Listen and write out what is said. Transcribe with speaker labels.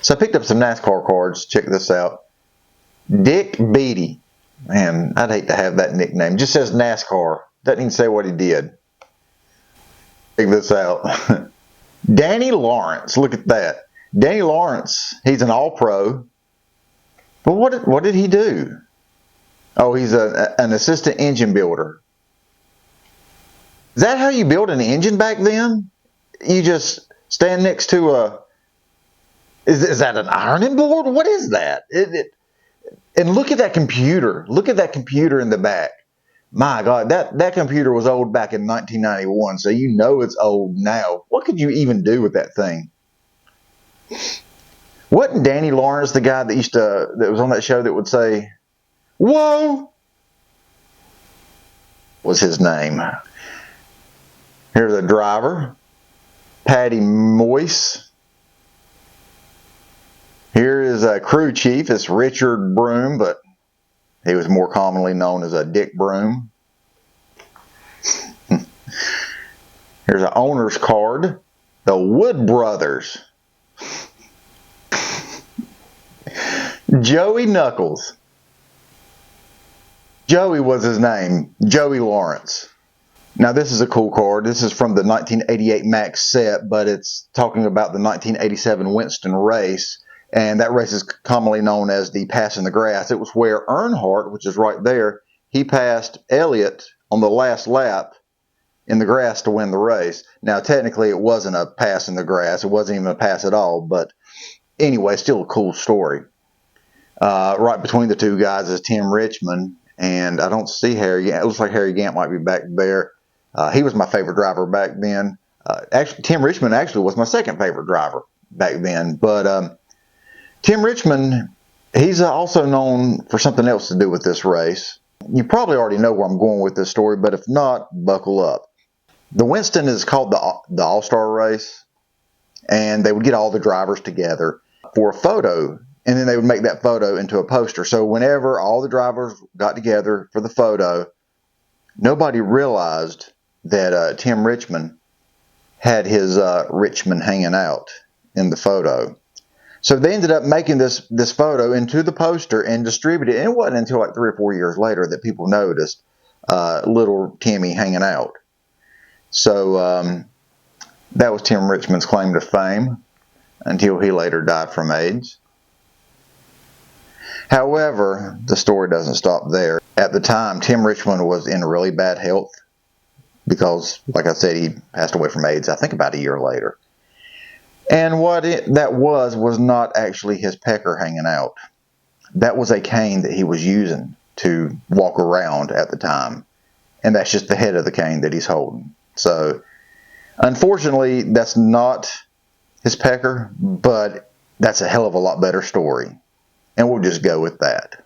Speaker 1: So I picked up some NASCAR cards. Check this out. Dick Beatty. Man, I'd hate to have that nickname. Just says NASCAR. Doesn't even say what he did. Check this out. Danny Lawrence. Look at that. Danny Lawrence, he's an all-pro. But what did he do? Oh, he's an assistant engine builder. Is that how you build an engine back then? You just stand next to a... Is that an ironing board? What is that? And look at that computer. Look at that computer in the back. My God, that computer was old back in 1991, so you know it's old now. What could you even do with that thing? Wasn't Danny Lawrence the guy that was on that show that would say, "Whoa"? Was his name. Here's a driver, Patty Moyse. Here is a crew chief. It's Richard Broom, but he was more commonly known as a Dick Broom. Here's an owner's card. The Wood Brothers. Joey Knuckles. Joey was his name. Joey Lawrence. Now this is a cool card. This is from the 1988 Max set, but it's talking about the 1987 Winston race. And that race is commonly known as the Pass in the Grass. It was where Earnhardt, which is right there, he passed Elliott on the last lap in the grass to win the race. Now, technically, it wasn't a pass in the grass. It wasn't even a pass at all. But anyway, still a cool story. Right between the two guys is Tim Richmond. And I don't see Harry Gant. It looks like Harry Gant might be back there. He was my favorite driver back then. Actually, Tim Richmond actually was my second favorite driver back then. But Tim Richmond, he's also known for something else to do with this race. You probably already know where I'm going with this story, but if not, buckle up. The Winston is called the All-Star Race, and they would get all the drivers together for a photo, and then they would make that photo into a poster. So whenever all the drivers got together for the photo, nobody realized that Tim Richmond had his Richmond hanging out in the photo. So they ended up making this photo into the poster and distributed it. And it wasn't until like 3 or 4 years later that people noticed little Timmy hanging out. So that was Tim Richmond's claim to fame until he later died from AIDS. However, the story doesn't stop there. At the time, Tim Richmond was in really bad health because, like I said, he passed away from AIDS, I think about a year later. And what that was not actually his pecker hanging out. That was a cane that he was using to walk around at the time. And that's just the head of the cane that he's holding. So, unfortunately, that's not his pecker, but that's a hell of a lot better story. And we'll just go with that.